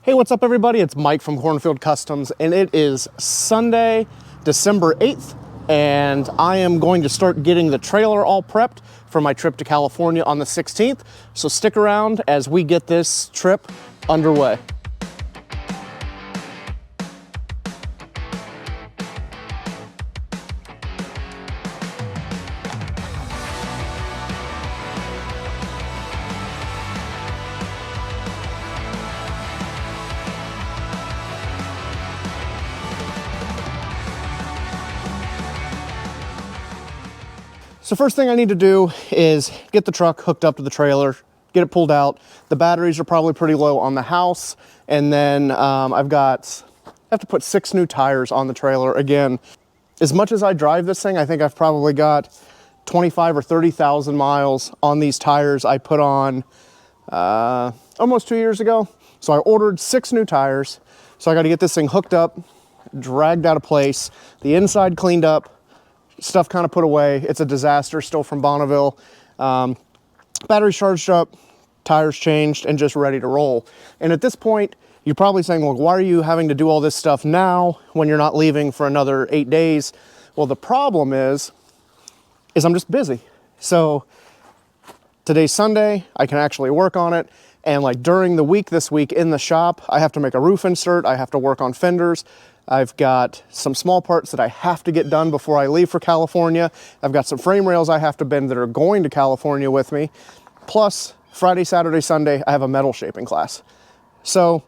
Hey, what's up everybody? It's Mike from Cornfield Customs, and it is Sunday, December 8th, and I am going to start getting the trailer all prepped for my trip to California on the 16th. So stick around as we get this trip underway. So first thing I need to do is get the truck hooked up to the trailer, get it pulled out. The batteries are probably pretty low on the house. And then I have to put 6 new tires on the trailer. Again, as much as I drive this thing, I think I've probably got 25 or 30,000 miles on these tires I put on almost 2 years ago. So I ordered 6 new tires. So I got to get this thing hooked up, dragged out of place, the inside cleaned up, stuff kind of put away. It's a disaster still from Bonneville. Batteries charged up, tires changed, and just ready to roll. And at this point, you're probably saying, well, why are you having to do all this stuff now when you're not leaving for another 8 days? Well, the problem is I'm just busy. So today's Sunday, I can actually work on it. And like during the week this week in the shop, I have to make a roof insert. I have to work on fenders. I've got some small parts that I have to get done before I leave for California. I've got some frame rails I have to bend that are going to California with me. Plus, Friday, Saturday, Sunday, I have a metal shaping class. So,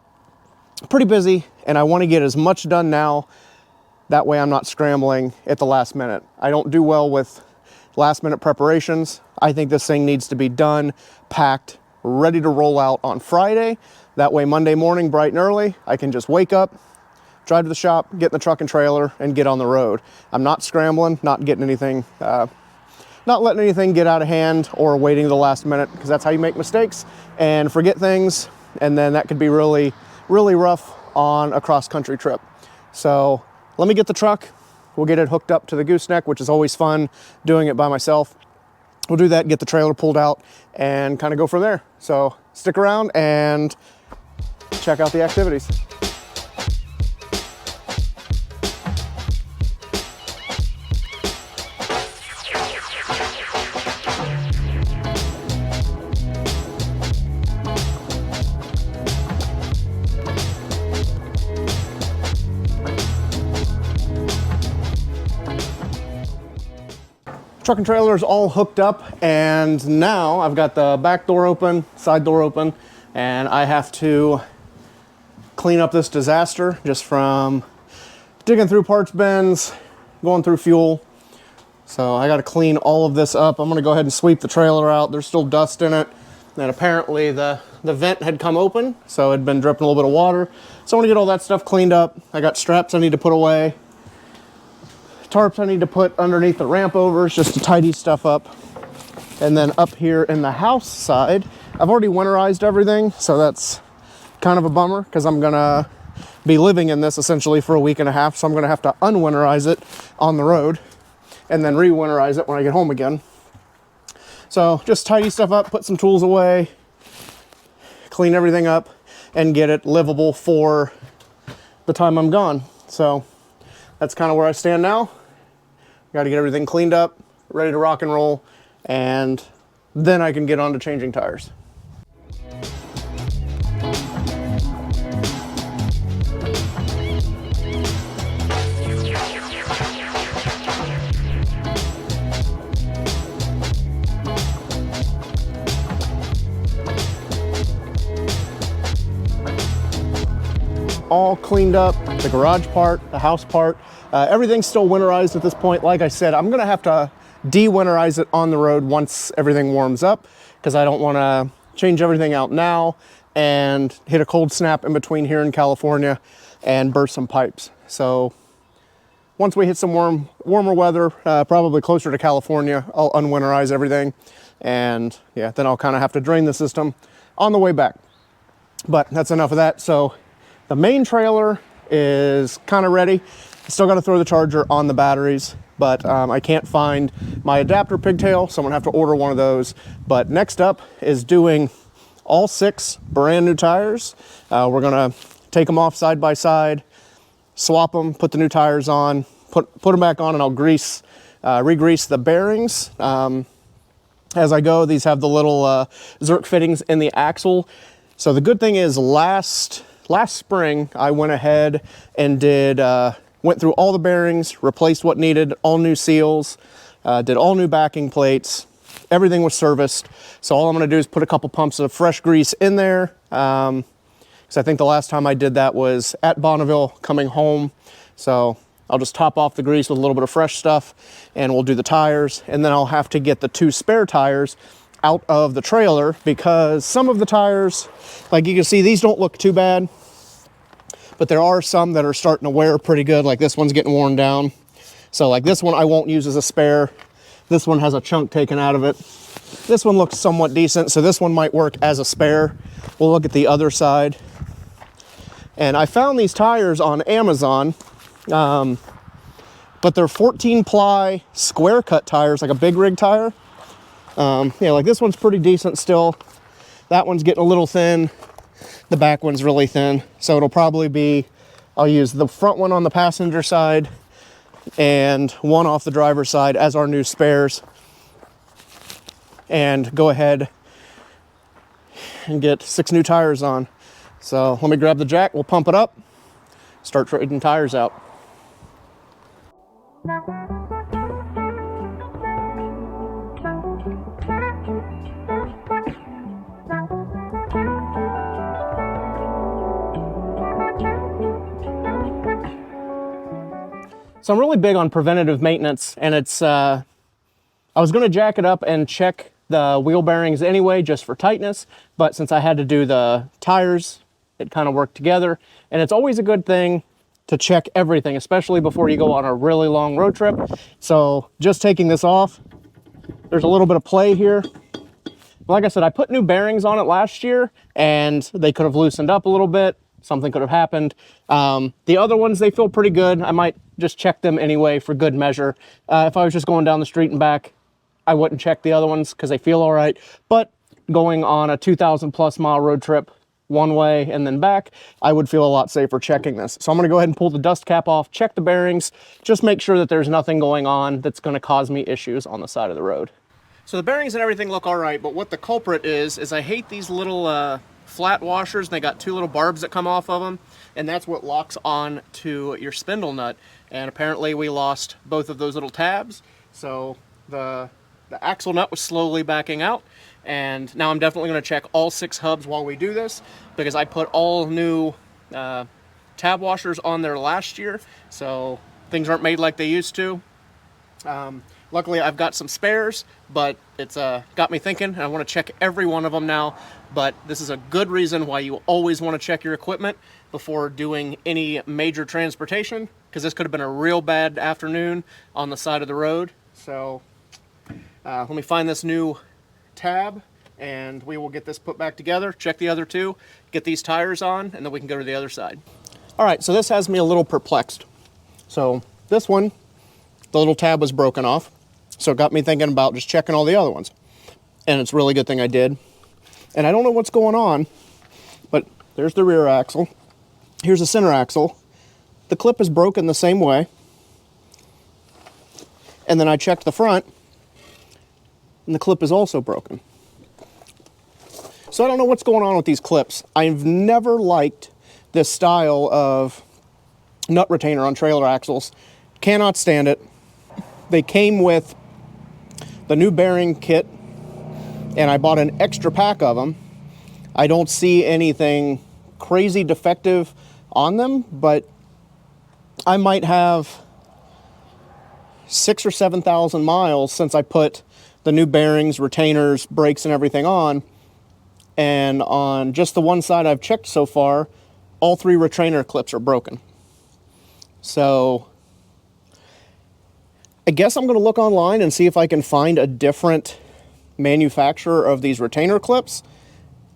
pretty busy, and I want to get as much done now. That way I'm not scrambling at the last minute. I don't do well with last minute preparations. I think this thing needs to be done, packed, ready to roll out on Friday. That way Monday morning, bright and early, I can just wake up, drive to the shop, get in the truck and trailer, and get on the road. I'm not scrambling, not getting anything, not letting anything get out of hand or waiting to the last minute, because that's how you make mistakes and forget things, and then that could be really, really rough on a cross-country trip. So let me get the truck. We'll get it hooked up to the gooseneck, which is always fun doing it by myself. We'll do that, get the trailer pulled out, and kind of go from there. So stick around and check out the activities. Truck and trailer is all hooked up, and now I've got the back door open, side door open, and I have to clean up this disaster just from digging through parts bins, going through fuel. So I got to clean all of this up. I'm going to go ahead and sweep the trailer out. There's still dust in it, and apparently the vent had come open, so it had been dripping a little bit of water. So I want to get all that stuff cleaned up. I got straps I need to put away, tarps I need to put underneath the ramp overs just to tidy stuff up. And then up here in the house side, I've already winterized everything, so that's kind of a bummer because I'm gonna be living in this essentially for a week and a half, so I'm gonna have to unwinterize it on the road and then re-winterize it when I get home again. So just tidy stuff up, put some tools away, clean everything up, and get it livable for the time I'm gone. So that's kind of where I stand now. Got to get everything cleaned up, ready to rock and roll, and then I can get on to changing tires. All cleaned up, the garage part, the house part. Everything's still winterized at this point. Like I said, I'm gonna have to de-winterize it on the road once everything warms up, because I don't wanna change everything out now and hit a cold snap in between here in California and burst some pipes. So once we hit some warmer weather, probably closer to California, I'll unwinterize everything. And yeah, then I'll kind of have to drain the system on the way back. But that's enough of that. So the main trailer is kind of ready. Still got to throw the charger on the batteries, but I can't find my adapter pigtail, so I'm gonna have to order one of those. But next up is doing all 6 brand new tires. We're gonna take them off side by side, swap them, put the new tires on, put them back on, and I'll re-grease the bearings. As I go, these have the little Zerk fittings in the axle. So the good thing is last spring, I went ahead and went through all the bearings, replaced what needed, all new seals, did all new backing plates. Everything was serviced. So all I'm gonna do is put a couple pumps of fresh grease in there. Because I think the last time I did that was at Bonneville coming home. So I'll just top off the grease with a little bit of fresh stuff, and we'll do the tires. And then I'll have to get the 2 spare tires out of the trailer, because some of the tires, like you can see, these don't look too bad, but there are some that are starting to wear pretty good. Like this one's getting worn down. So like this one I won't use as a spare. This one has a chunk taken out of it. This one looks somewhat decent, so this one might work as a spare. We'll look at the other side. And I found these tires on Amazon, but they're 14 ply square cut tires, like a big rig tire. Yeah, like this one's pretty decent still. That one's getting a little thin. The back one's really thin. So it'll probably be, I'll use the front one on the passenger side and one off the driver's side as our new spares. And go ahead and get 6 new tires on. So let me grab the jack, we'll pump it up, start trading tires out. So I'm really big on preventative maintenance, and it's, I was gonna jack it up and check the wheel bearings anyway, just for tightness, but since I had to do the tires, it kind of worked together. And it's always a good thing to check everything, especially before you go on a really long road trip. So just taking this off, there's a little bit of play here. Like I said, I put new bearings on it last year and they could have loosened up a little bit. Something could have happened. The other ones, they feel pretty good. I might just check them anyway for good measure. If I was just going down the street and back, I wouldn't check the other ones because they feel all right. But going on a 2,000+ mile road trip one way and then back, I would feel a lot safer checking this. So I'm gonna go ahead and pull the dust cap off, check the bearings, just make sure that there's nothing going on that's gonna cause me issues on the side of the road. So the bearings and everything look all right, but what the culprit is I hate these little flat washers. They got 2 little barbs that come off of them, and that's what locks on to your spindle nut. And apparently we lost both of those little tabs. So the axle nut was slowly backing out. And now I'm definitely going to check all 6 hubs while we do this, because I put all new tab washers on there last year, so things aren't made like they used to. Luckily I've got some spares, but it's got me thinking, and I want to check every one of them now. But this is a good reason why you always want to check your equipment before doing any major transportation, because this could have been a real bad afternoon on the side of the road. So let me find this new tab and we will get this put back together, check the other 2, get these tires on, and then we can go to the other side. All right, so this has me a little perplexed. So this one, the little tab was broken off, so it got me thinking about just checking all the other ones. And it's a really good thing I did. And I don't know what's going on, but there's the rear axle. Here's the center axle. The clip is broken the same way. And then I checked the front, and the clip is also broken. So I don't know what's going on with these clips. I've never liked this style of nut retainer on trailer axles. Cannot stand it. They came with the new bearing kit, and I bought an extra pack of them. I don't see anything crazy defective on them, but I might have 6,000 or 7,000 miles since I put the new bearings, retainers, brakes, and everything on. And on just the one side I've checked so far, all 3 retainer clips are broken. So I guess I'm going to look online and see if I can find a different manufacturer of these retainer clips,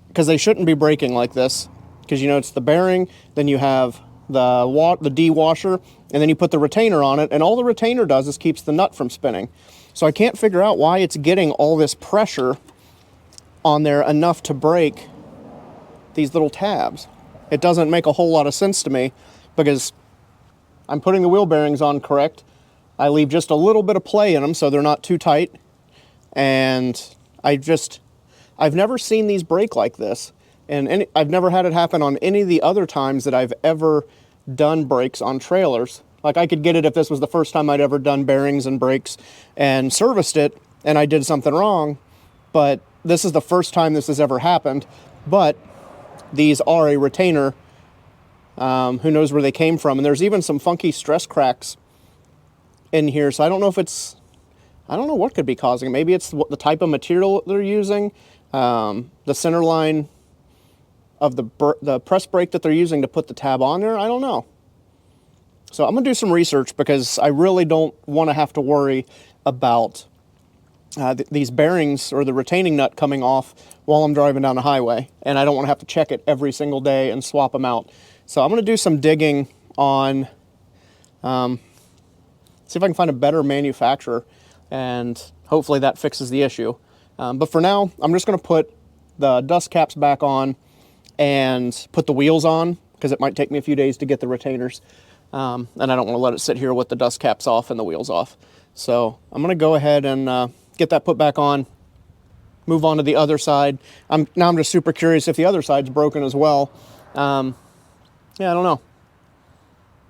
because they shouldn't be breaking like this. Because, you know, it's the bearing, then you have the D washer, and then you put the retainer on it, and all the retainer does is keeps the nut from spinning. So I can't figure out why it's getting all this pressure on there enough to break these little tabs. It doesn't make a whole lot of sense to me because I'm putting the wheel bearings on correct. I leave just a little bit of play in them so they're not too tight. And I've never seen these break like this. And I've never had it happen on any of the other times that I've ever done brakes on trailers. Like, I could get it if this was the first time I'd ever done bearings and brakes and serviced it and I did something wrong, but this is the first time this has ever happened. But these are a retainer. Who knows where they came from? And there's even some funky stress cracks in here, so I don't know if it's, I don't know what could be causing it. Maybe it's the type of material they're using, the center line of the press brake that they're using to put the tab on there. I don't know. So I'm gonna do some research because I really don't want to have to worry about these bearings or the retaining nut coming off while I'm driving down the highway, and I don't want to have to check it every single day and swap them out. So I'm going to do some digging on, see if I can find a better manufacturer, and hopefully that fixes the issue. But for now, I'm just going to put the dust caps back on and put the wheels on because it might take me a few days to get the retainers. And I don't want to let it sit here with the dust caps off and the wheels off. So I'm going to go ahead and get that put back on, move on to the other side. Now I'm just super curious if the other side's broken as well. Yeah, I don't know.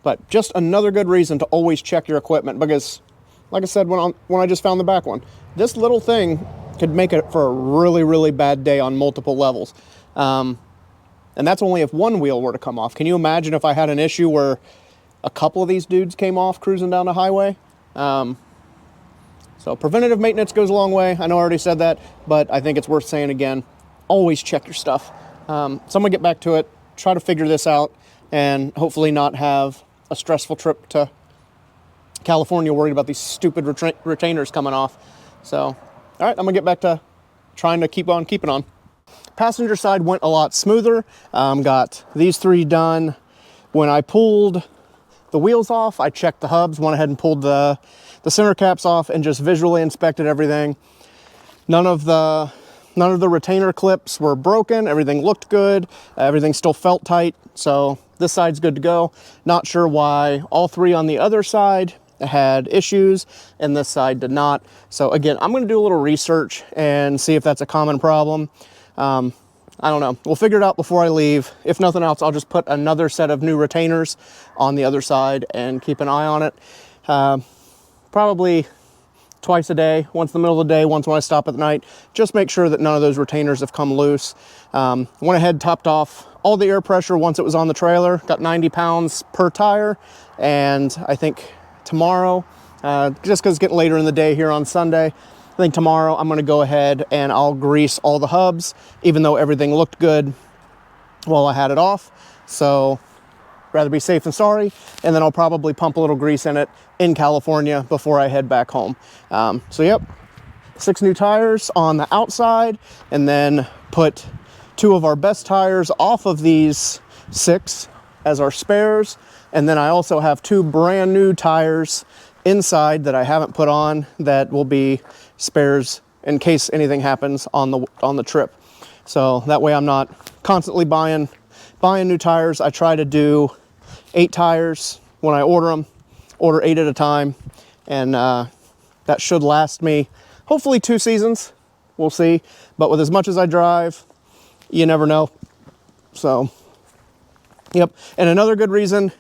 But just another good reason to always check your equipment because, like I said when I just found the back one, this little thing could make it for a really, really bad day on multiple levels. And that's only if one wheel were to come off. Can you imagine if I had an issue where a couple of these dudes came off cruising down the highway? So preventative maintenance goes a long way. I know I already said that, but I think it's worth saying again. Always check your stuff. So I'm gonna get back to it, try to figure this out, and hopefully not have a stressful trip to California worried about these stupid retainers coming off. So, all right, I'm gonna get back to trying to keep on keeping on. Passenger side went a lot smoother. Got these three done. When I pulled the wheels off, I checked the hubs, went ahead and pulled the center caps off and just visually inspected everything. None of the retainer clips were broken. Everything looked good. Everything still felt tight. So this side's good to go. Not sure why all three on the other side had issues and this side did not. So again, I'm gonna do a little research and see if that's a common problem. I don't know. We'll figure it out before I leave. If nothing else, I'll just put another set of new retainers on the other side and keep an eye on it. Probably twice a day, once in the middle of the day, once when I stop at night. Just make sure that none of those retainers have come loose. Went ahead, topped off all the air pressure once it was on the trailer. Got 90 pounds per tire. And I think tomorrow, just because it's getting later in the day here on Sunday, I think tomorrow I'm going to go ahead and I'll grease all the hubs, even though everything looked good while I had it off. So rather be safe than sorry. And then I'll probably pump a little grease in it in California before I head back home. So yep, 6 new tires on the outside, and then put 2 of our best tires off of these 6 as our spares. And then I also have 2 brand new tires inside that I haven't put on that will be spares in case anything happens on the trip. So that way I'm not constantly buying new tires. I try to do 8 tires when I order them, order 8 at a time, and that should last me hopefully 2 seasons. We'll see. But with as much as I drive, you never know. So, yep. And another good reason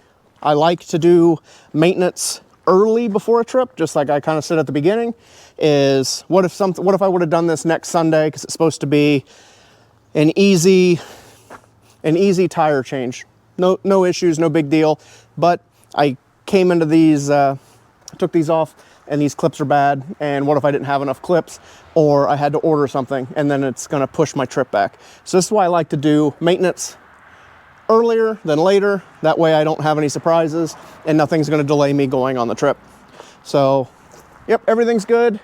I like to do maintenance early before a trip, just like I kind of said at the beginning, is what if I would have done this next Sunday, because it's supposed to be an easy tire change. No issues, no big deal. But I came into these, took these off, and these clips are bad. And what if I didn't have enough clips, or I had to order something, and then it's gonna push my trip back. So this is why I like to do maintenance earlier than later. That way I don't have any surprises, and nothing's gonna delay me going on the trip. So, yep, everything's good.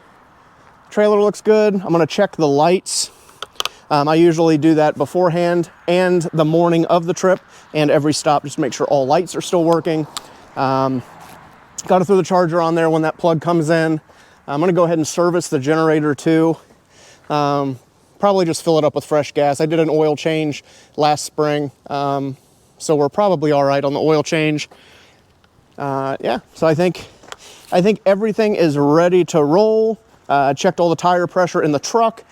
Trailer looks good. I'm gonna check the lights. I usually do that beforehand and the morning of the trip and every stop, just to make sure all lights are still working. Got to throw the charger on there when that plug comes in. I'm gonna go ahead and service the generator too. probably just fill it up with fresh gas. I did an oil change last spring, so we're probably all right on the oil change. Yeah, so I think everything is ready to roll. I checked all the tire pressure in the truck.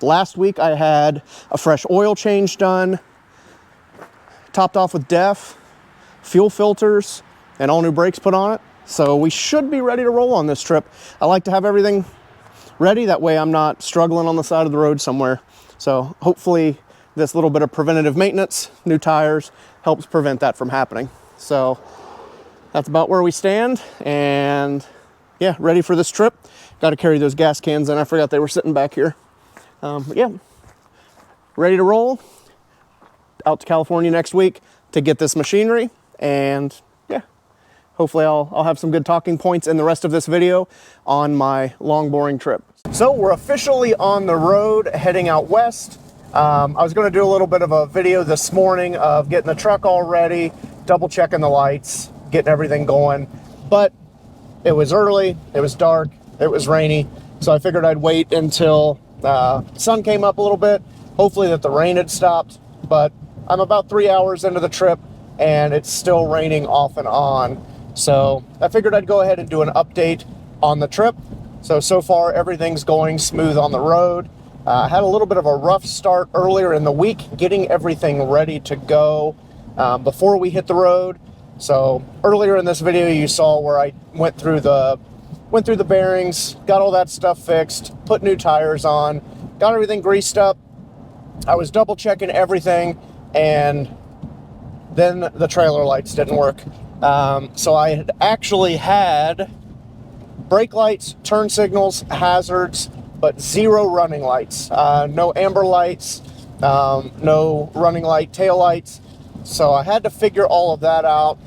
Last week I had a fresh oil change done, topped off with DEF, fuel filters, and all new brakes put on it. So we should be ready to roll on this trip. I like to have everything ready, that way I'm not struggling on the side of the road somewhere. So hopefully this little bit of preventative maintenance, new tires, helps prevent that from happening. So that's about where we stand, and yeah, ready for this trip. Got to carry those gas cans in. I forgot they were sitting back here. But yeah, ready to roll. Out to California next week to get this machinery, and yeah, hopefully I'll have some good talking points in the rest of this video on my long boring trip. So we're officially on the road heading out west. I was going to do a little bit of a video this morning of getting the truck all ready, double checking the lights, getting everything going, but it was early, it was dark, it was rainy, so I figured I'd wait until sun came up a little bit, hopefully that the rain had stopped. But I'm about 3 hours into the trip and it's still raining off and on, so I figured I'd go ahead and do an update on the trip. So far everything's going smooth on the road. I had a little bit of a rough start earlier in the week getting everything ready to go before we hit the road. So earlier in this video you saw where I went through the bearings, got all that stuff fixed, put new tires on, got everything greased up. I was double checking everything, and then the trailer lights didn't work. So I had actually had brake lights, turn signals, hazards, but zero running lights. No amber lights, no running light tail lights. So I had to figure all of that out,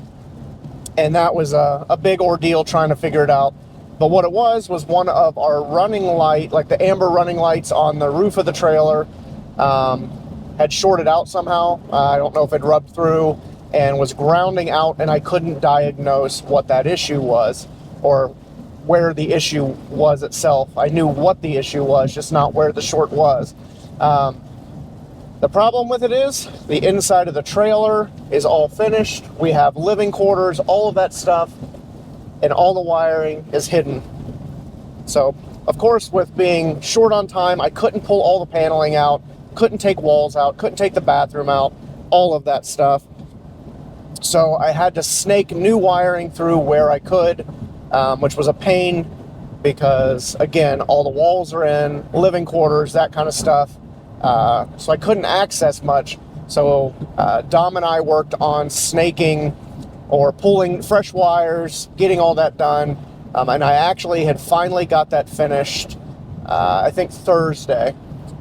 and that was a big ordeal trying to figure it out. But what it was one of our running light, like the amber running lights on the roof of the trailer, had shorted out somehow. I don't know if it rubbed through and was grounding out, and I couldn't diagnose what that issue was or where the issue was itself. I knew what the issue was, just not where the short was. The problem with it is the inside of the trailer is all finished. We have living quarters, all of that stuff, and all the wiring is hidden. So, of course, with being short on time, I couldn't pull all the paneling out, couldn't take walls out, couldn't take the bathroom out, all of that stuff. So I had to snake new wiring through where I could, which was a pain because, again, all the walls are in, living quarters, that kind of stuff. So I couldn't access much. So Dom and I worked on snaking or pulling fresh wires, getting all that done. And I actually had finally got that finished, I think Thursday.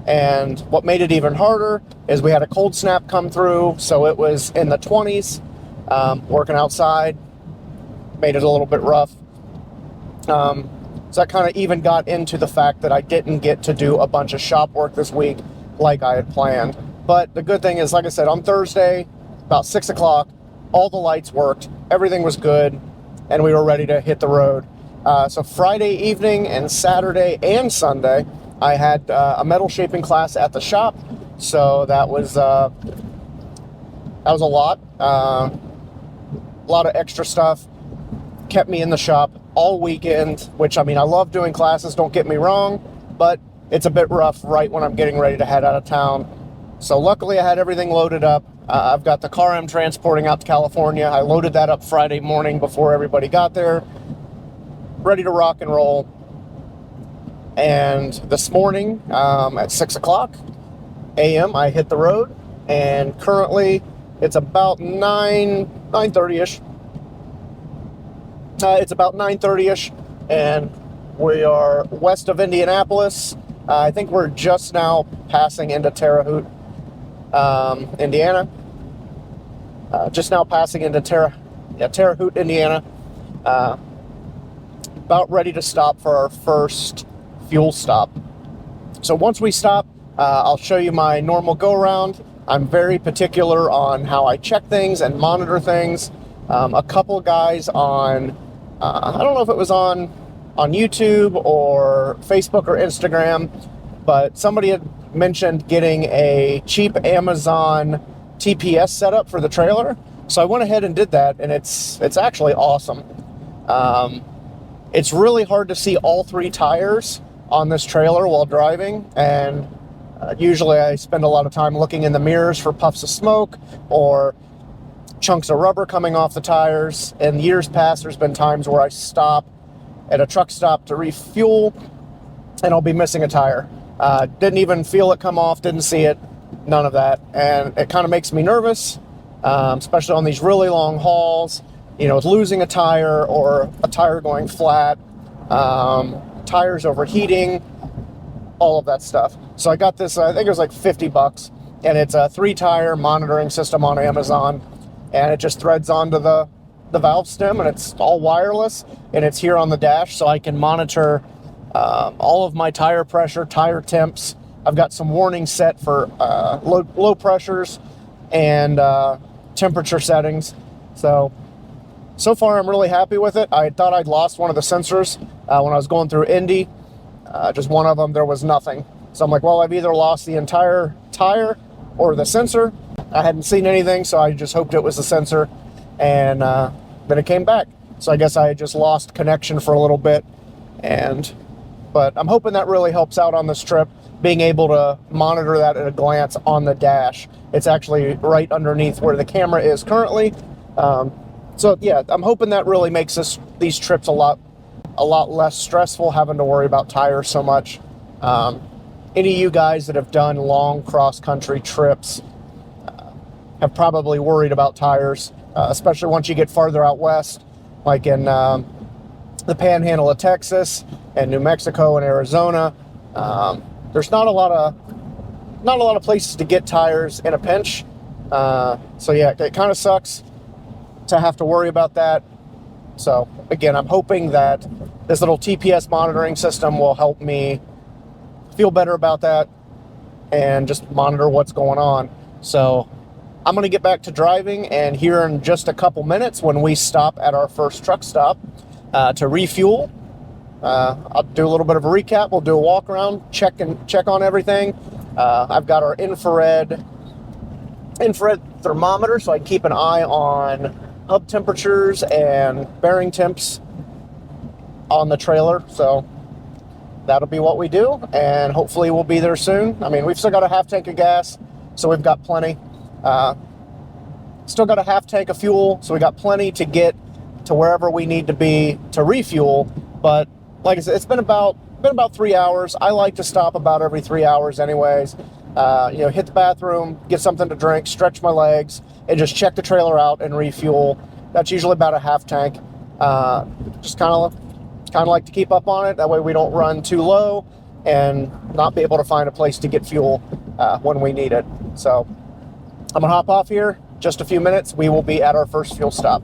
And what made it even harder is we had a cold snap come through, so it was in the 20s, working outside, made it a little bit rough. So that kind of even got into the fact that I didn't get to do a bunch of shop work this week like I had planned. But the good thing is, like I said, on Thursday, about 6 o'clock, all the lights worked, everything was good, and we were ready to hit the road. So Friday evening and Saturday and Sunday, I had a metal shaping class at the shop, so that was a lot. A lot of extra stuff kept me in the shop all weekend, which, I mean, I love doing classes, don't get me wrong, but it's a bit rough right when I'm getting ready to head out of town. So luckily I had everything loaded up. I've got the car I'm transporting out to California. I loaded that up Friday morning before everybody got there, ready to rock and roll. And this morning at 6 o'clock a.m. I hit the road, and currently it's about 9:30ish. It's about 9:30ish, and we are west of Indianapolis. I think we're just now passing into Terre Haute, Indiana. Just now passing into Terre Haute, Indiana. About ready to stop for our first fuel stop. So once we stop, I'll show you my normal go-around. I'm very particular on how I check things and monitor things. A couple guys on, I don't know if it was on YouTube or Facebook or Instagram, but somebody had mentioned getting a cheap Amazon TPS setup for the trailer. So I went ahead and did that, and it's actually awesome. It's really hard to see all 3 tires on this trailer while driving, and usually I spend a lot of time looking in the mirrors for puffs of smoke or chunks of rubber coming off the tires. In years past, there's been times where I stop at a truck stop to refuel, and I'll be missing a tire. Didn't even feel it come off, didn't see it, none of that. And it kind of makes me nervous, especially on these really long hauls, you know, with losing a tire or a tire going flat, tires overheating, all of that stuff. So I got this, I think it was like $50, and it's a 3-tire monitoring system on Amazon, and it just threads onto the valve stem, and it's all wireless, and it's here on the dash, so I can monitor all of my tire pressure, tire temps. I've got some warnings set for low pressures and temperature settings. So far I'm really happy with it. I thought I'd lost one of the sensors when I was going through Indy. Just one of them, there was nothing. So I'm like, well, I've either lost the entire tire or the sensor. I hadn't seen anything, so I just hoped it was the sensor, and then it came back. So I guess I just lost connection for a little bit, but I'm hoping that really helps out on this trip, being able to monitor that at a glance on the dash. It's actually right underneath where the camera is currently. So yeah, I'm hoping that really makes these trips a lot less stressful, having to worry about tires so much. Any of you guys that have done long cross-country trips have probably worried about tires, especially once you get farther out west, like in the panhandle of Texas and New Mexico and Arizona. There's not a lot of places to get tires in a pinch. So yeah, it kind of sucks to have to worry about that. So again, I'm hoping that this little TPS monitoring system will help me feel better about that and just monitor what's going on. So I'm going to get back to driving, and here in just a couple minutes when we stop at our first truck stop to refuel, I'll do a little bit of a recap. We'll do a walk around, check on everything. I've got our infrared thermometer, so I keep an eye on hub temperatures and bearing temps on the trailer. So that'll be what we do, and hopefully we'll be there soon. I mean, we've still got a half tank of gas, so we've got plenty. Still got a half tank of fuel, so we got plenty to get to wherever we need to be to refuel. But like I said, it's been about 3 hours. I like to stop about every 3 hours anyways. Hit the bathroom, get something to drink, stretch my legs, and just check the trailer out and refuel. That's usually about a half tank. Just kind of like to keep up on it. That way we don't run too low and not be able to find a place to get fuel when we need it. So I'm gonna hop off here. Just a few minutes, we will be at our first fuel stop.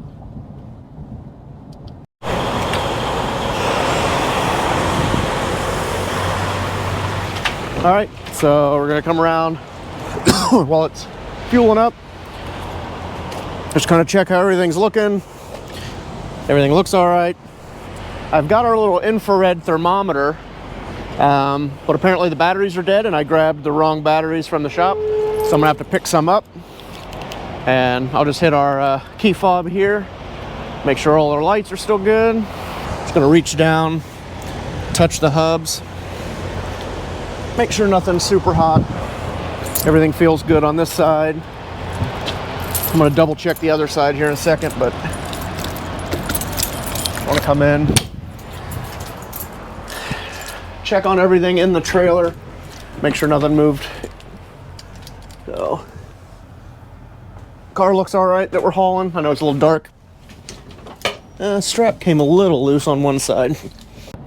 All right, so we're gonna come around while it's fueling up. Just kind of check how everything's looking. Everything looks all right. I've got our little infrared thermometer, but apparently the batteries are dead, and I grabbed the wrong batteries from the shop. So I'm gonna have to pick some up, and I'll just hit our key fob here, make sure all our lights are still good. Just gonna reach down, touch the hubs, make sure nothing's super hot. Everything feels good on this side. I'm gonna double check the other side here in a second, but I wanna come in, check on everything in the trailer, make sure nothing moved. So, car looks all right that we're hauling. I know it's a little dark. Strap came a little loose on one side.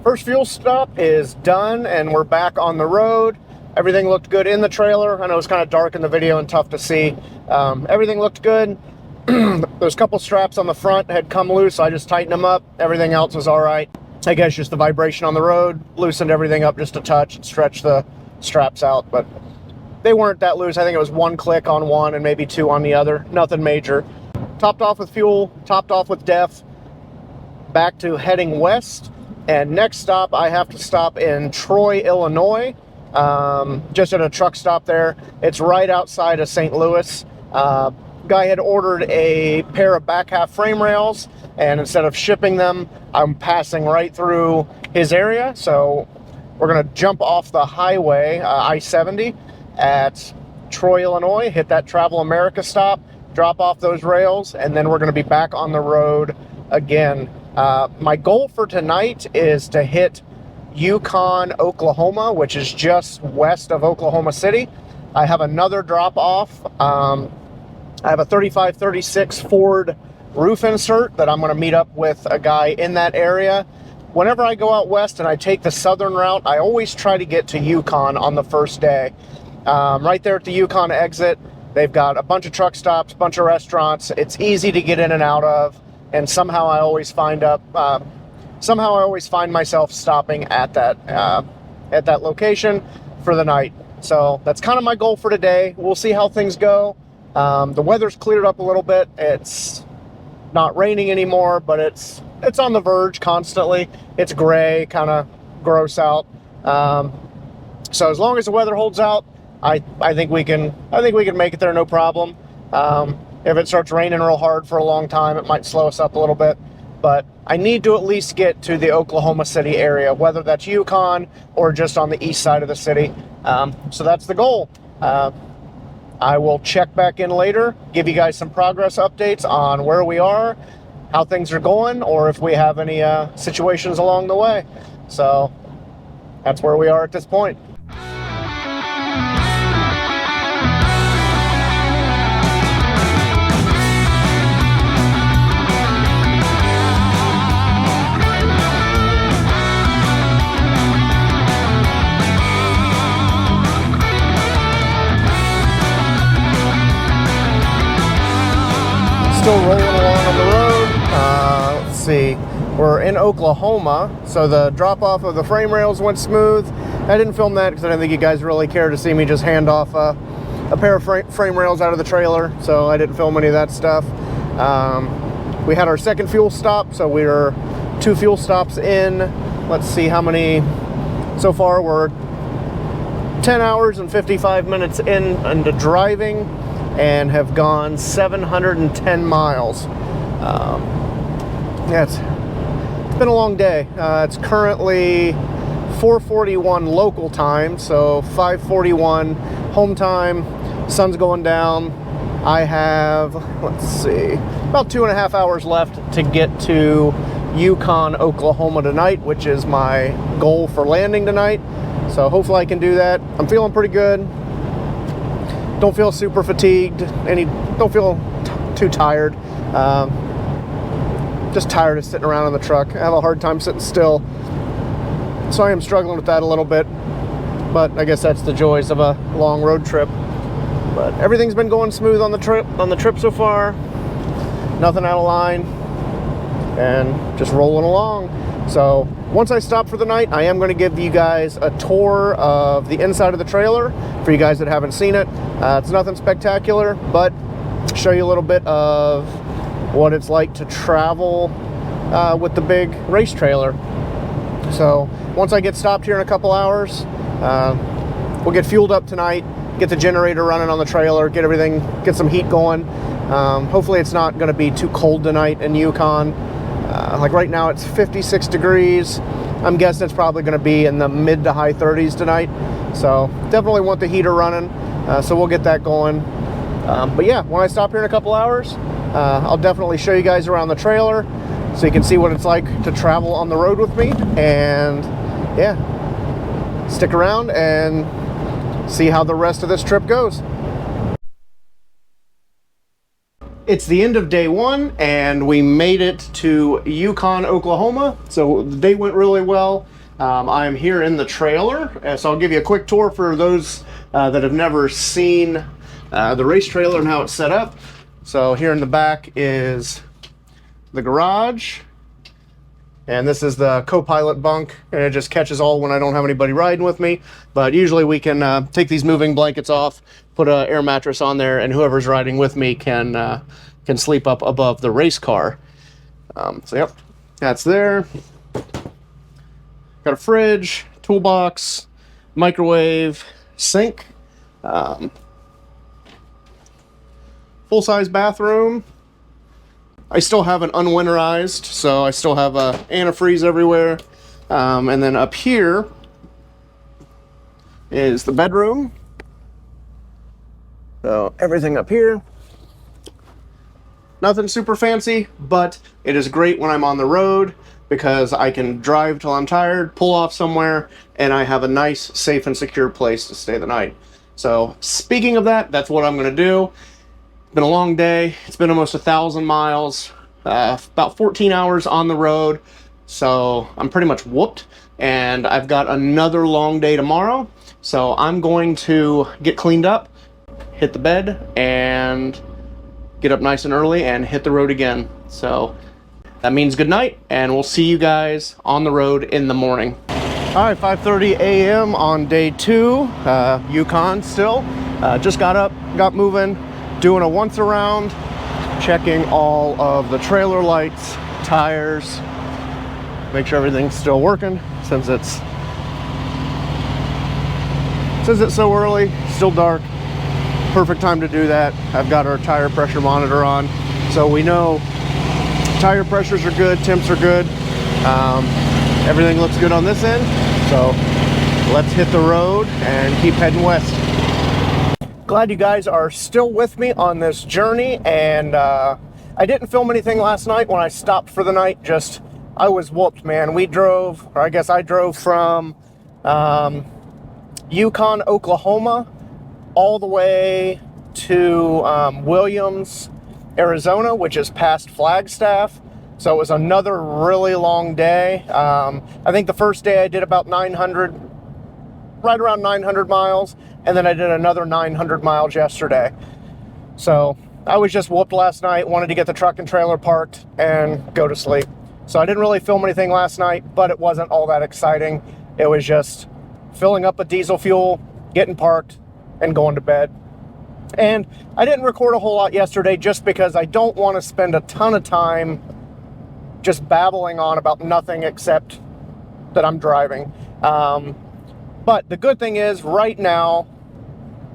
First fuel stop is done, and we're back on the road. Everything looked good in the trailer. I know it's kind of dark in the video and tough to see. Everything looked good. There's a couple straps on the front that had come loose, so I just tightened them up. Everything else was all right. I guess just the vibration on the road loosened everything up just a touch and stretched the straps out, but they weren't that loose. I think it was one click on one and maybe two on the other. Nothing major. Topped off with fuel, topped off with DEF. Back to heading west. And next stop, I have to stop in Troy, Illinois. just at a truck stop there. It's right outside of St. Louis. Guy had ordered a pair of back half frame rails, and instead of shipping them, I'm passing right through his area. So we're gonna jump off the highway, I-70 at Troy, Illinois, hit that Travel America stop, drop off those rails, and then we're gonna be back on the road again. My goal for tonight is to hit Yukon, Oklahoma, which is just west of Oklahoma City. I have another drop off. I have a 3536 Ford roof insert that I'm going to meet up with a guy in that area. Whenever I go out west and I take the southern route, I always try to get to Yukon on the first day. Right there at the Yukon exit, they've got a bunch of truck stops, a bunch of restaurants. It's easy to get in and out of, and somehow I always find myself stopping at that location for the night. So that's kind of my goal for today. We'll see how things go. The weather's cleared up a little bit. It's not raining anymore, but it's on the verge constantly. It's gray, kind of gross out. So as long as the weather holds out, I think we can make it there, no problem. If it starts raining real hard for a long time, it might slow us up a little bit. But I need to at least get to the Oklahoma City area, whether that's Yukon or just on the east side of the city. So that's the goal. I will check back in later, give you guys some progress updates on where we are, how things are going, or if we have any situations along the way. So that's where we are at this point. Still rolling along on the road. Let's see, we're in Oklahoma, so the drop off of the frame rails went smooth. I didn't film that because I didn't think you guys really care to see me just hand off a pair of frame rails out of the trailer, so I didn't film any of that stuff. We had our second fuel stop, so we were 2 fuel stops in. Let's see how many so far. We're 10 hours and 55 minutes into driving, and have gone 710 miles. Yeah, it's been a long day. It's currently 4:41 local time, so 5:41 home time. Sun's going down. I have, let's see, about 2.5 hours left to get to Yukon, Oklahoma tonight, which is my goal for landing tonight. So hopefully I can do that. I'm feeling pretty good. Don't feel super fatigued, don't feel too tired. Just tired of sitting around in the truck. I have a hard time sitting still, so I am struggling with that a little bit, but I guess that's the joys of a long road trip. But everything's been going smooth on the trip so far. Nothing out of line, and just rolling along. So once I stop for the night, I am going to give you guys a tour of the inside of the trailer for you guys that haven't seen it. It's nothing spectacular, but show you a little bit of what it's like to travel with the big race trailer. So once I get stopped here in a couple hours, we'll get fueled up tonight, get the generator running on the trailer, get some heat going. Hopefully it's not going to be too cold tonight in Yukon. Like right now it's 56 degrees. I'm guessing it's probably going to be in the mid to high 30s tonight. So definitely want the heater running. So we'll get that going. But yeah, when I stop here in a couple hours, I'll definitely show you guys around the trailer so you can see what it's like to travel on the road with me. And yeah, stick around and see how the rest of this trip goes. It's the end of day one, and we made it to Yukon, Oklahoma. So the day went really well. I'm here in the trailer, so I'll give you a quick tour for those that have never seen the race trailer and how it's set up. So here in the back is the garage, and this is the co-pilot bunk, and it just catches all when I don't have anybody riding with me. But usually we can take these moving blankets off, put an air mattress on there, and whoever's riding with me can sleep up above the race car. So yep, that's there. Got a fridge, toolbox, microwave sink, full-size bathroom. I still have it unwinterized, so I still have antifreeze everywhere. And then up here is the bedroom. So everything up here. Nothing super fancy, but it is great when I'm on the road because I can drive till I'm tired, pull off somewhere, and I have a nice, safe, and secure place to stay the night. So speaking of that, that's what I'm going to do. It's been a long day. It's been almost 1,000 miles, about 14 hours on the road. So I'm pretty much whooped, and I've got another long day tomorrow. So I'm going to get cleaned up, hit the bed, and get up nice and early and hit the road again. So that means good night, and we'll see you guys on the road in the morning. All right, 5:30 a.m. on day 2, Yukon still. Just got up, got moving, doing a once around, checking all of the trailer lights, tires, make sure everything's still working since it's so early, still dark. Perfect time to do that. I've got our tire pressure monitor on, so we know tire pressures are good, temps are good. Everything looks good on this end, so let's hit the road and keep heading west. Glad you guys are still with me on this journey, and I didn't film anything last night when I stopped for the night. Just I was whooped, man. We drove, or I guess I drove from Yukon, Oklahoma, all the way to Williams, Arizona, which is past Flagstaff. So it was another really long day. I think the first day I did about 900, right around 900 miles, and then I did another 900 miles yesterday. So I was just whooped last night, wanted to get the truck and trailer parked and go to sleep. So I didn't really film anything last night, but it wasn't all that exciting. It was just filling up with diesel fuel, getting parked, and going to bed. And I didn't record a whole lot yesterday just because I don't want to spend a ton of time just babbling on about nothing except that I'm driving. But the good thing is right now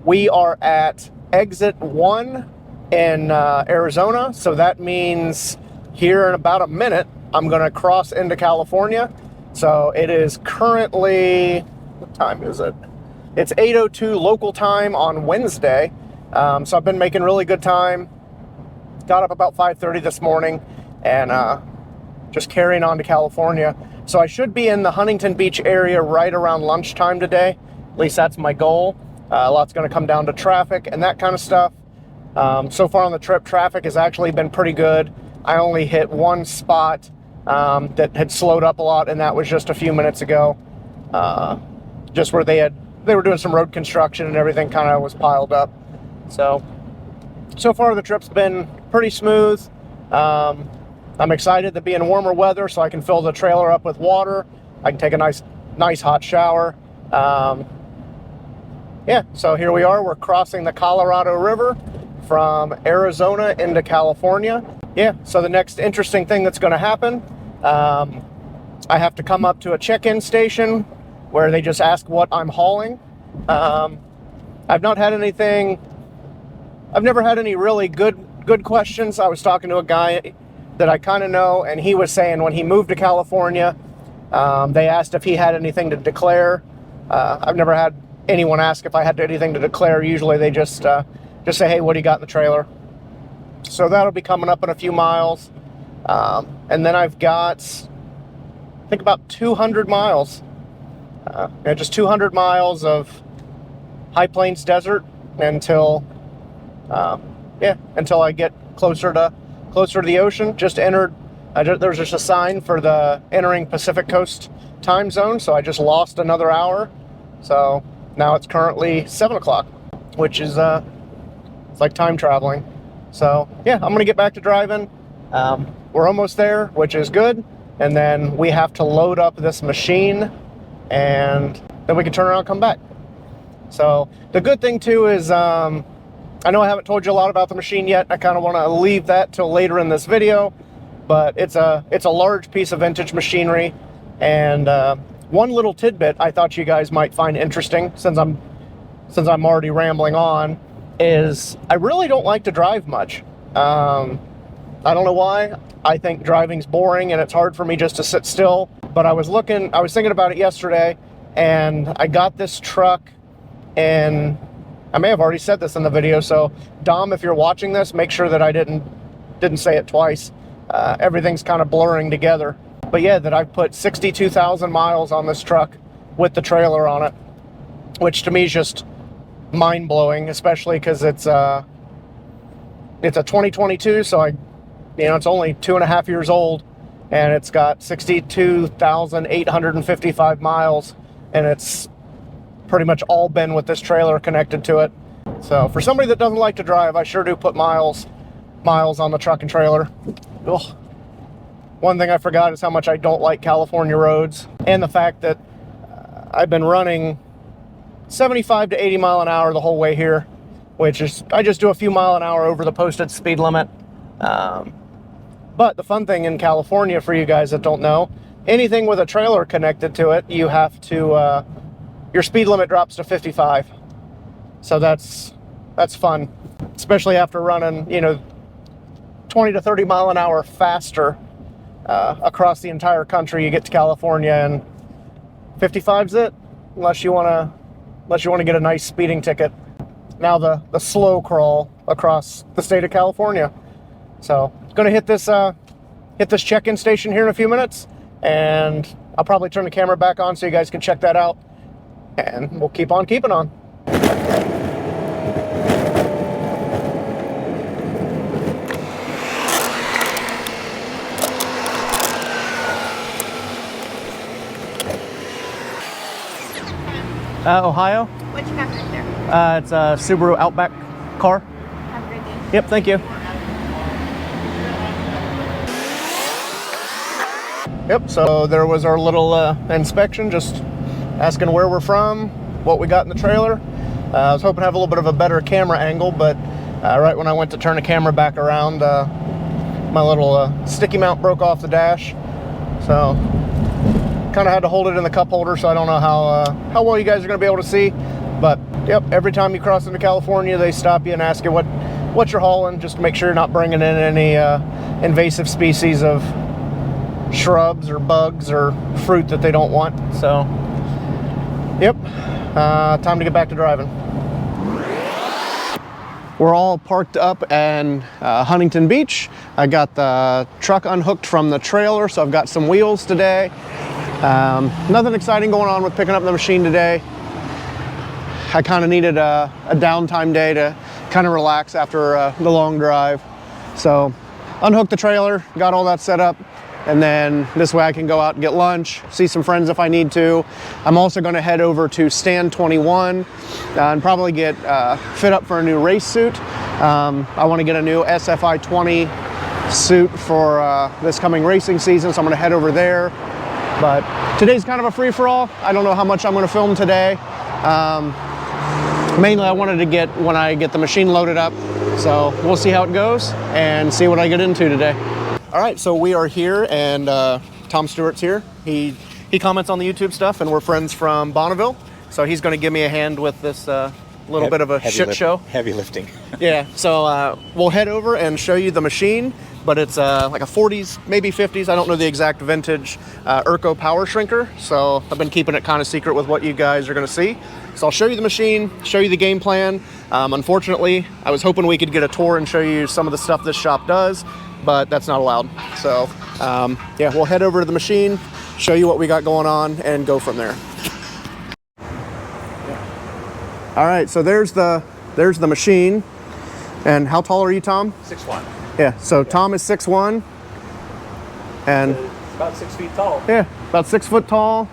we are at exit 1 in Arizona. So that means here in about a minute, I'm going to cross into California. So it is currently, what time is it? It's 8:02 local time on Wednesday. So I've been making really good time. Got up about 5:30 this morning and just carrying on to California. So I should be in the Huntington Beach area right around lunchtime today. At least that's my goal. A lot's going to come down to traffic and that kind of stuff. So far on the trip, traffic has actually been pretty good. I only hit one spot that had slowed up a lot, and that was just a few minutes ago. Just where they were doing some road construction and everything kind of was piled up. So far the trip's been pretty smooth. I'm excited to be in warmer weather so I can fill the trailer up with water. I can take a nice hot shower. Yeah, so here we are. We're crossing the Colorado River from Arizona into California. Yeah, so the next interesting thing that's going to happen, I have to come up to a check-in station where they just ask what I'm hauling. I've not had anything, I've never had any really good questions. I was talking to a guy that I kind of know, and he was saying when he moved to California, they asked if he had anything to declare. I've never had anyone ask if I had anything to declare. Usually they just say, hey, what do you got in the trailer? So that'll be coming up in a few miles. And then I've got, I think about 200 miles. Just 200 miles of high plains desert until I get closer to the ocean. Just entered, there's just a sign for the entering Pacific Coast time zone, so I just lost another hour. So now it's currently 7 o'clock, which is it's like time traveling. So yeah, I'm gonna get back to driving. We're almost there, which is good. And then we have to load up this machine, and then we can turn around and come back. So the good thing too is, I know I haven't told you a lot about the machine yet. I kind of want to leave that till later in this video, but it's a large piece of vintage machinery, and one little tidbit I thought you guys might find interesting, since I'm already rambling on, is I really don't like to drive much. I don't know why. I think driving's boring and it's hard for me just to sit still. But I was thinking about it yesterday, and I got this truck, and I may have already said this in the video, so Dom, if you're watching this, make sure that I didn't say it twice. Everything's kind of blurring together. But yeah, that I've put 62,000 miles on this truck with the trailer on it, which to me is just mind-blowing, especially because it's a 2022, so it's only 2.5 years old, and it's got 62,855 miles, and it's pretty much all been with this trailer connected to it. So for somebody that doesn't like to drive, I sure do put miles on the truck and trailer. Ugh. One thing I forgot is how much I don't like California roads, and the fact that I've been running 75 to 80 mile an hour the whole way here, which is, I just do a few mile an hour over the posted speed limit. But the fun thing in California, for you guys that don't know, anything with a trailer connected to it, you have to, your speed limit drops to 55. So that's fun, especially after running, 20 to 30 mile an hour faster across the entire country. You get to California and 55's it, unless you want to get a nice speeding ticket. Now the slow crawl across the state of California. So going to hit this check-in station here in a few minutes, and I'll probably turn the camera back on so you guys can check that out, and we'll keep on keeping on. Ohio. What you got right there? It's a Subaru Outback car. Have a great day. Yep, thank you. Yep, so there was our little inspection, just asking where we're from, what we got in the trailer. I was hoping to have a little bit of a better camera angle, but right when I went to turn the camera back around, my little sticky mount broke off the dash. So kind of had to hold it in the cup holder, so I don't know how well you guys are going to be able to see. But yep, every time you cross into California, they stop you and ask you what you're hauling, just to make sure you're not bringing in any invasive species of shrubs or bugs or fruit that they don't want. So yep, time to get back to driving. We're all parked up in Huntington Beach. I got the truck unhooked from the trailer, so I've got some wheels today. Nothing exciting going on with picking up the machine today. I kind of needed a downtime day to kind of relax after the long drive. So unhooked the trailer, got all that set up, and then this way I can go out and get lunch, see some friends if I need to. I'm also going to head over to Stand 21 and probably get fit up for a new race suit. I want to get a new SFI 20 suit for this coming racing season, so I'm going to head over there. But today's kind of a free-for-all. I don't know how much I'm going to film today. Mainly I wanted to get when I get the machine loaded up, so we'll see how it goes and see what I get into today. All right, so we are here, and Tom Stewart's here. He comments on the YouTube stuff, and we're friends from Bonneville, so he's going to give me a hand with this little bit of a shit show. Heavy lifting. Yeah, so we'll head over and show you the machine, but it's like a 40s, maybe 50s, I don't know the exact vintage Erco power shrinker, so I've been keeping it kind of secret with what you guys are going to see. So I'll show you the machine, show you the game plan. Unfortunately, I was hoping we could get a tour and show you some of the stuff this shop does, but that's not allowed. So yeah, we'll head over to the machine, show you what we got going on, and go from there. All right, so there's the machine. And how tall are you, Tom? 6'1". Yeah, so Tom is 6'1", and it's about 6 feet tall. Yeah, about 6 foot tall.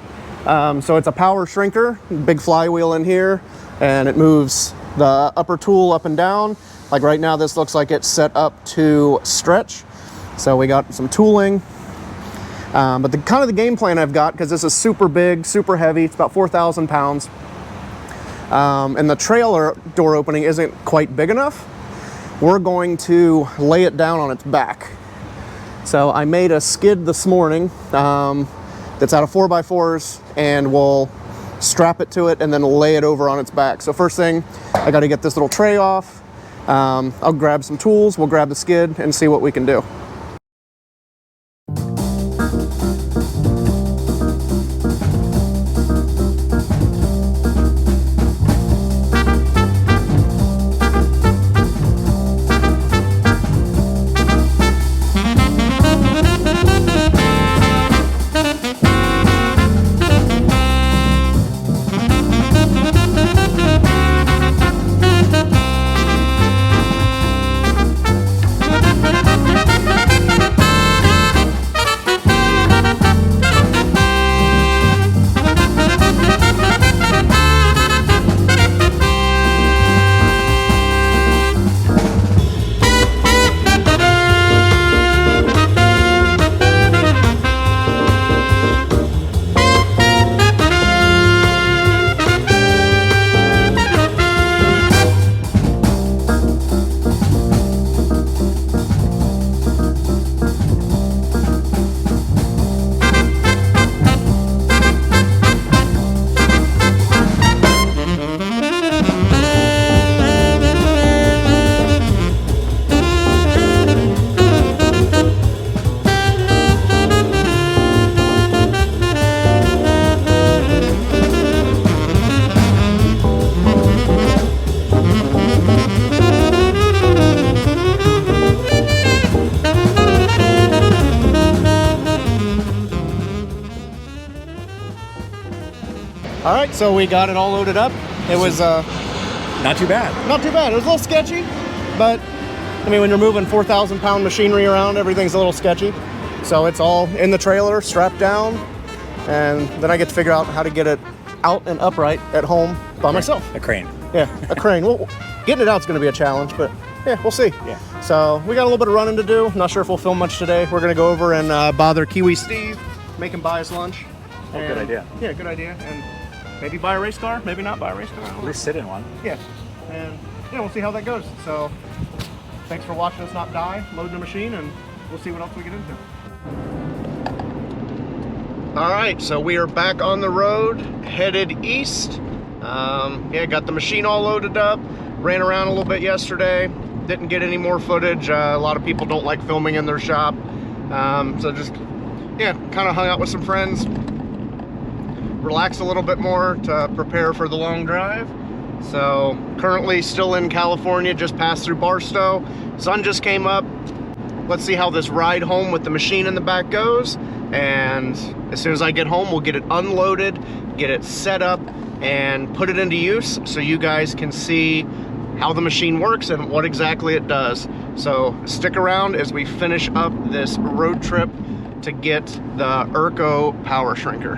So it's a power shrinker, big flywheel in here, and it moves the upper tool up and down. Like right now, this looks like it's set up to stretch. So we got some tooling. But the kind of the game plan I've got, because this is super big, super heavy, it's about 4,000 pounds. And the trailer door opening isn't quite big enough. We're going to lay it down on its back. So I made a skid this morning. that's out of 4x4s, and we'll strap it to it and then lay it over on its back. So first thing, I got to get this little tray off. I'll grab some tools, we'll grab the skid and see what we can do. All right, so we got it all loaded up. It was not too bad. Not too bad. It was a little sketchy, but I mean, when you're moving 4,000 pound machinery around, everything's a little sketchy. So it's all in the trailer, strapped down, and then I get to figure out how to get it out and upright at home by myself. A crane. Yeah, a crane. Well, getting it out's going to be a challenge, but yeah, we'll see. Yeah. So we got a little bit of running to do. Not sure if we'll film much today. We're going to go over and bother Kiwi Steve, make him buy us lunch. Oh, good idea. Yeah, good idea. And maybe buy a race car, maybe not buy a race car. At least sit in one. Yeah, and yeah, we'll see how that goes. So thanks for watching us not die, load the machine, and we'll see what else we get into. All right, so we are back on the road, headed east. Yeah, got the machine all loaded up, ran around a little bit yesterday, didn't get any more footage. A lot of people don't like filming in their shop. So just, yeah, kind of hung out with some friends, relaxed a little bit more to prepare for the long drive. So currently still in California, just passed through Barstow. Sun just came up. Let's see how this ride home with the machine in the back goes. And as soon as I get home, we'll get it unloaded, get it set up, and put it into use so you guys can see how the machine works and what exactly it does. So stick around as we finish up this road trip to get the Erco power shrinker.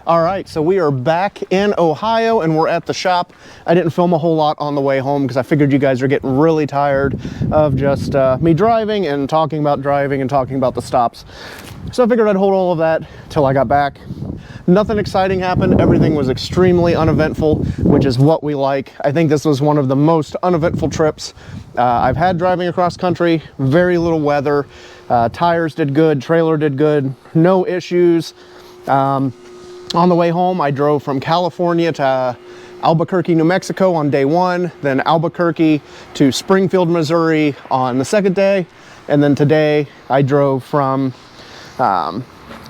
All right, so we are back in Ohio and we're at the shop. I didn't film a whole lot on the way home because I figured you guys are getting really tired of just me driving and talking about driving and talking about the stops. So I figured I'd hold all of that till I got back. Nothing exciting happened. Everything was extremely uneventful, which is what we like. I think this was one of the most uneventful trips I've had driving across country. Very little weather. Tires did good, trailer did good, no issues. On the way home, I drove from California to Albuquerque, New Mexico on day one, then Albuquerque to Springfield, Missouri on the second day, and then today I drove from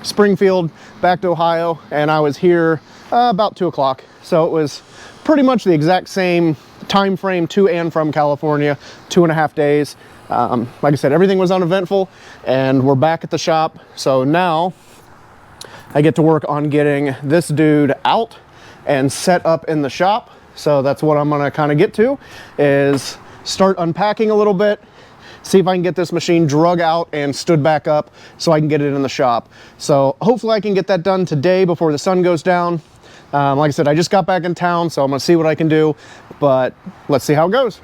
Springfield back to Ohio, and I was here about 2 o'clock. So it was pretty much the exact same time frame to and from California, 2.5 days. Like I said, everything was uneventful, and we're back at the shop. So now I get to work on getting this dude out and set up in the shop. So that's what I'm gonna kind of get to, is start unpacking a little bit, see if I can get this machine drug out and stood back up so I can get it in the shop. So hopefully I can get that done today before the sun goes down. Like I said, I just got back in town, so I'm gonna see what I can do, but let's see how it goes.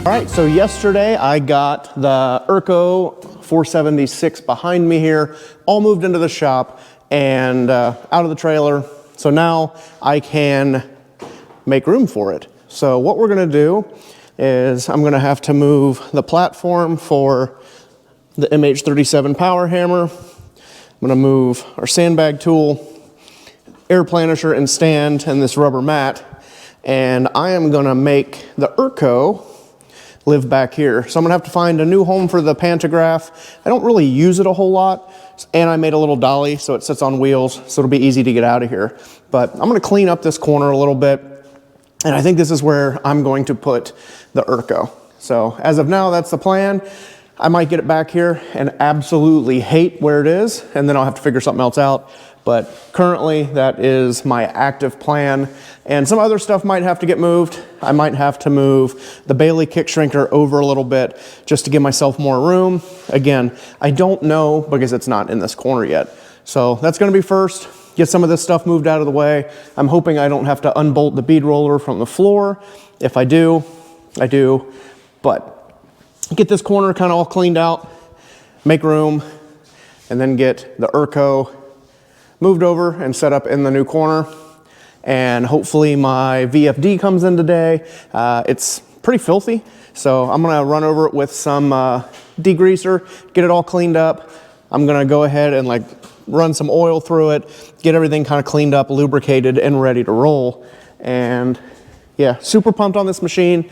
All right, so yesterday I got the Erco 476 behind me here, all moved into the shop and out of the trailer. So now I can make room for it. So what we're gonna do is I'm gonna have to move the platform for the MH37 power hammer. I'm gonna move our sandbag tool, air planisher and stand, and this rubber mat. And I am gonna make the Erco live back here. So I'm gonna have to find a new home for the pantograph. I don't really use it a whole lot, and I made a little dolly so it sits on wheels, so it'll be easy to get out of here. But I'm gonna clean up this corner a little bit, and I think this is where I'm going to put the Erco. So as of now, that's the plan. I might get it back here and absolutely hate where it is, and then I'll have to figure something else out. But currently, that is my active plan. And some other stuff might have to get moved. I might have to move the Bailey kick shrinker over a little bit just to give myself more room. Again, I don't know because it's not in this corner yet. So that's gonna be first. Get some of this stuff moved out of the way. I'm hoping I don't have to unbolt the bead roller from the floor. If I do, I do. But get this corner kind of all cleaned out, make room, and then get the Erco moved over and set up in the new corner. And hopefully my VFD comes in today. It's pretty filthy, so I'm gonna run over it with some degreaser, get it all cleaned up. I'm gonna go ahead and like run some oil through it, get everything kind of cleaned up, lubricated, and ready to roll. And yeah, super pumped on this machine.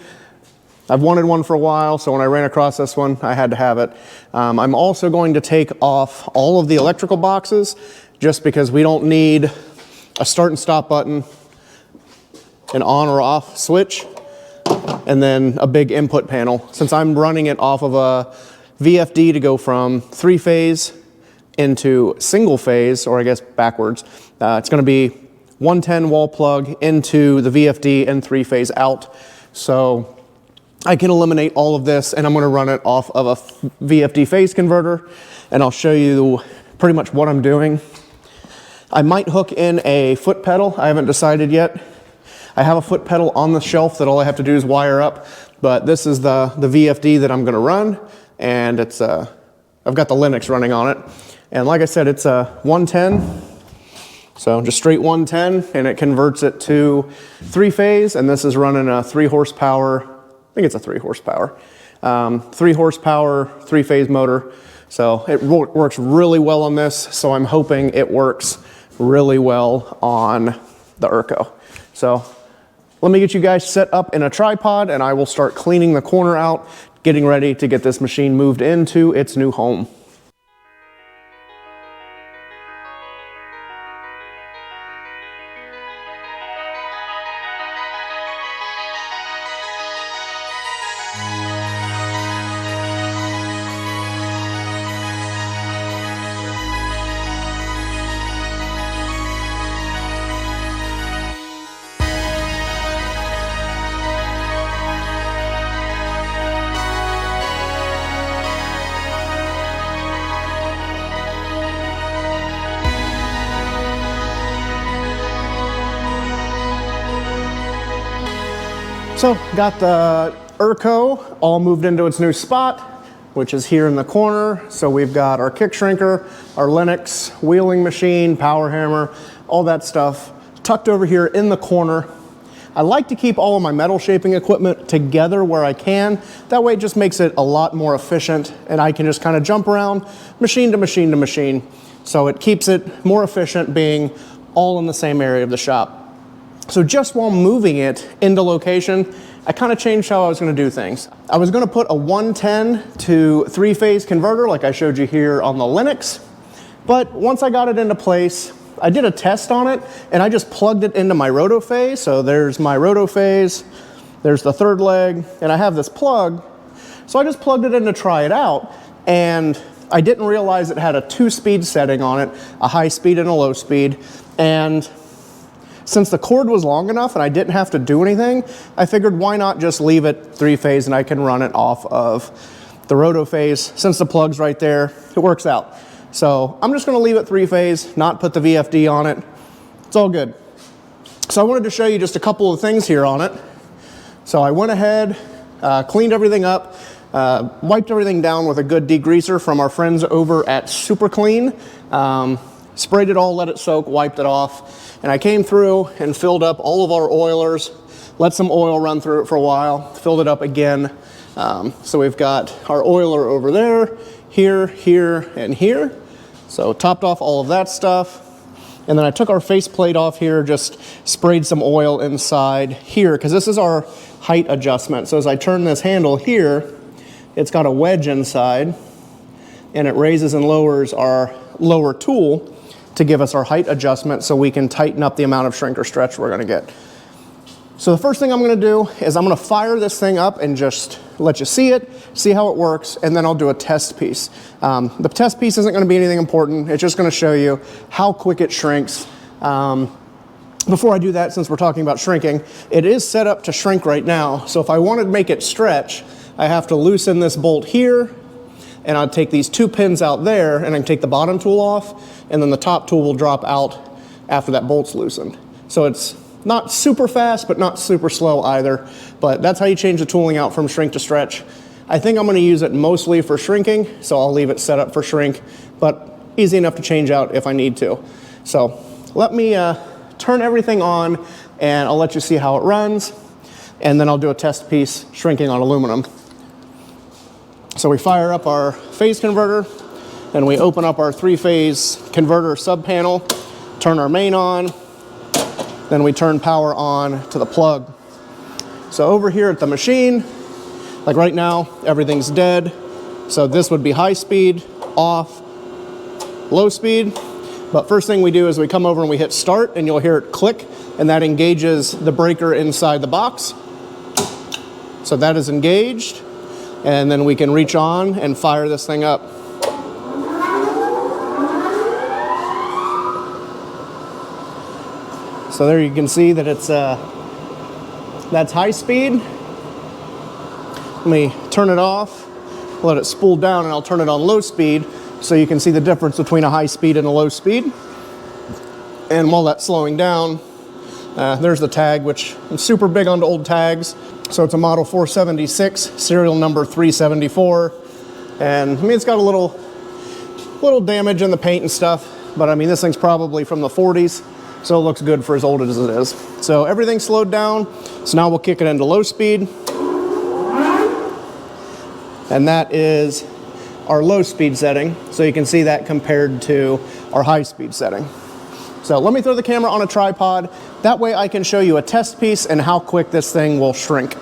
I've wanted one for a while, so when I ran across this one, I had to have it. I'm also going to take off all of the electrical boxes just because we don't need a start and stop button, an on or off switch, and then a big input panel. Since I'm running it off of a VFD to go from 3-phase into single phase, or I guess backwards, it's gonna be 110 wall plug into the VFD and 3-phase out. So I can eliminate all of this, and I'm gonna run it off of a VFD phase converter, and I'll show you pretty much what I'm doing. I might hook in a foot pedal. I haven't decided yet. I have a foot pedal on the shelf that all I have to do is wire up, but this is the VFD that I'm gonna run, and it's I've got the Linux running on it. And like I said, it's a 110, so just straight 110, and it converts it to 3-phase, and this is running a 3 horsepower, I think it's a 3 horsepower, 3 horsepower, 3-phase motor. So it works really well on this, so I'm hoping it works really well on the Erco. So let me get you guys set up in a tripod, and I will start cleaning the corner out, getting ready to get this machine moved into its new home. So got the Erco all moved into its new spot, which is here in the corner. So we've got our kick shrinker, our Linux wheeling machine, power hammer, all that stuff tucked over here in the corner. I like to keep all of my metal shaping equipment together where I can. That way it just makes it a lot more efficient, and I can just kind of jump around machine to machine to machine. So it keeps it more efficient being all in the same area of the shop. So just while moving it into location, I kind of changed how I was going to do things. I was going to put a 110 to 3-phase converter like I showed you here on the Linux, but once I got it into place, I did a test on it, and I just plugged it into my rotophase. So there's my rotophase, there's the third leg, and I have this plug. So I just plugged it in to try it out, and I didn't realize it had a 2-speed setting on it, a high speed and a low speed, and since the cord was long enough and I didn't have to do anything, I figured why not just leave it 3-phase and I can run it off of the rotophase. Since the plug's right there, it works out. So I'm just gonna leave it 3-phase, not put the VFD on it. It's all good. So I wanted to show you just a couple of things here on it. So I went ahead, Cleaned everything up, wiped everything down with a good degreaser from our friends over at Super Clean. Sprayed it all, let it soak, wiped it off, and I came through and filled up all of our oilers, let some oil run through it for a while, filled it up again. So we've got our oiler over there, here, here, and here. So topped off all of that stuff. And then I took our faceplate off here, just sprayed some oil inside here, because this is our height adjustment. So as I turn this handle here, it's got a wedge inside, and it raises and lowers our lower tool to give us our height adjustment so we can tighten up the amount of shrink or stretch we're gonna get. So the first thing I'm gonna do is I'm gonna fire this thing up and just let you see it, see how it works, and then I'll do a test piece. The test piece isn't gonna be anything important. It's just gonna show you how quick it shrinks. Before I do that, since we're talking about shrinking, it is set up to shrink right now. So if I wanted to make it stretch, I have to loosen this bolt here, and I'll take these 2 pins out there, and I can take the bottom tool off, and then the top tool will drop out after that bolt's loosened. So it's not super fast, but not super slow either. But that's how you change the tooling out from shrink to stretch. I think I'm gonna use it mostly for shrinking, so I'll leave it set up for shrink, but easy enough to change out if I need to. So let me turn everything on, and I'll let you see how it runs, and then I'll do a test piece shrinking on aluminum. So we fire up our phase converter, and we open up our 3-phase converter sub panel, turn our main on, then we turn power on to the plug. So over here at the machine, like right now, everything's dead. So this would be high speed, off, low speed. But first thing we do is we come over and we hit start, and you'll hear it click, and that engages the breaker inside the box. So that is engaged. And then we can reach on and fire this thing up. So there you can see that it's that's high speed. Let me turn it off, let it spool down, and I'll turn it on low speed so you can see the difference between a high speed and a low speed. And while that's slowing down, there's the tag, which I'm super big onto old tags. So it's a model 476, serial number 374. And I mean, it's got a little damage in the paint and stuff, but I mean, this thing's probably from the 40s, so it looks good for as old as it is. So everything's slowed down. So now we'll kick it into low speed. And that is our low speed setting. So you can see that compared to our high speed setting. So let me throw the camera on a tripod. That way I can show you a test piece and how quick this thing will shrink.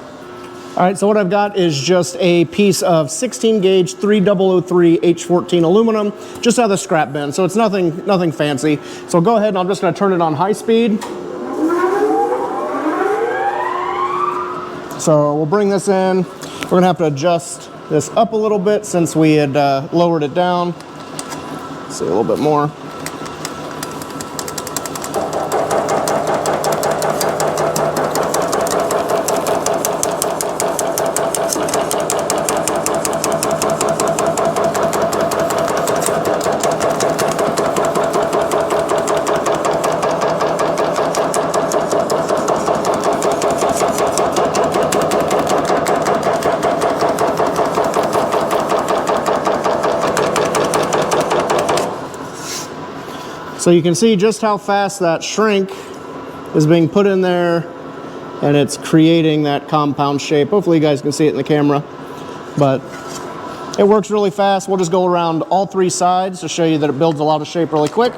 All right, so what I've got is just a piece of 16 gauge 3003 H14 aluminum, just out of the scrap bin. So it's nothing fancy. So I'll go ahead and I'm just gonna turn it on high speed. So we'll bring this in. We're gonna have to adjust this up a little bit since we had lowered it down. Let's see a little bit more. So you can see just how fast that shrink is being put in there, and it's creating that compound shape. Hopefully you guys can see it in the camera, but it works really fast. We'll just go around all 3 sides to show you that it builds a lot of shape really quick.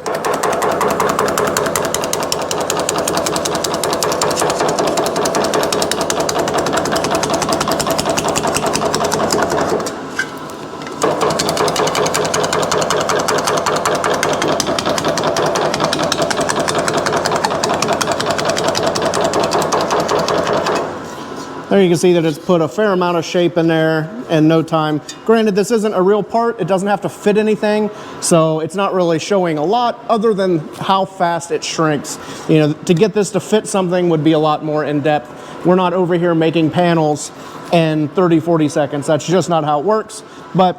There you can see that it's put a fair amount of shape in there in no time. Granted, this isn't a real part. It doesn't have to fit anything, so it's not really showing a lot other than how fast it shrinks. You know, to get this to fit something would be a lot more in depth. We're not over here making panels in 30, 40 seconds. That's just not how it works. But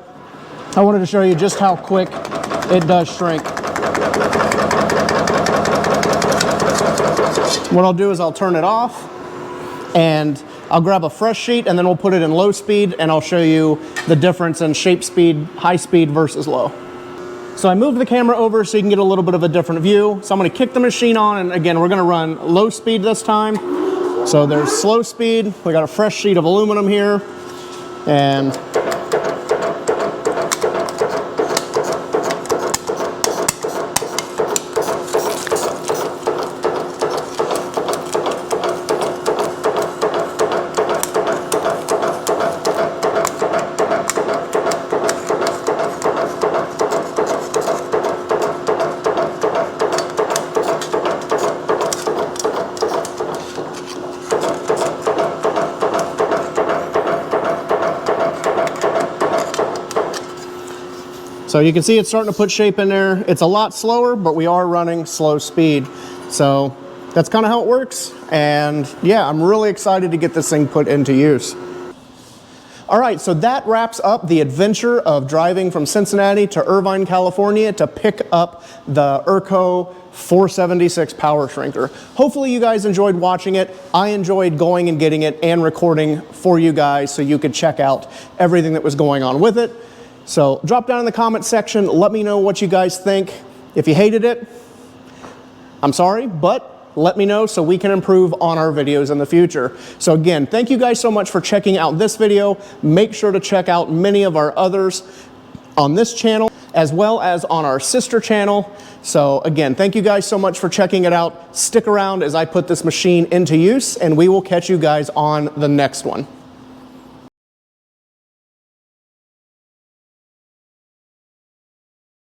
I wanted to show you just how quick it does shrink. What I'll do is I'll turn it off, and I'll grab a fresh sheet and then we'll put it in low speed and I'll show you the difference in shape speed, high speed versus low. So I moved the camera over so you can get a little bit of a different view. So I'm gonna kick the machine on, and again, we're gonna run low speed this time. So there's slow speed. We got a fresh sheet of aluminum here, and so you can see it's starting to put shape in there. It's a lot slower, but we are running slow speed. So that's kind of how it works. And yeah, I'm really excited to get this thing put into use. All right, so that wraps up the adventure of driving from Cincinnati to Irvine, California to pick up the Erco 476 power shrinker. Hopefully you guys enjoyed watching it. I enjoyed going and getting it and recording for you guys so you could check out everything that was going on with it. So drop down in the comment section, let me know what you guys think. If you hated it, I'm sorry, but let me know so we can improve on our videos in the future. So again, thank you guys so much for checking out this video. Make sure to check out many of our others on this channel, as well as on our sister channel. So again, thank you guys so much for checking it out. Stick around as I put this machine into use, and we will catch you guys on the next one.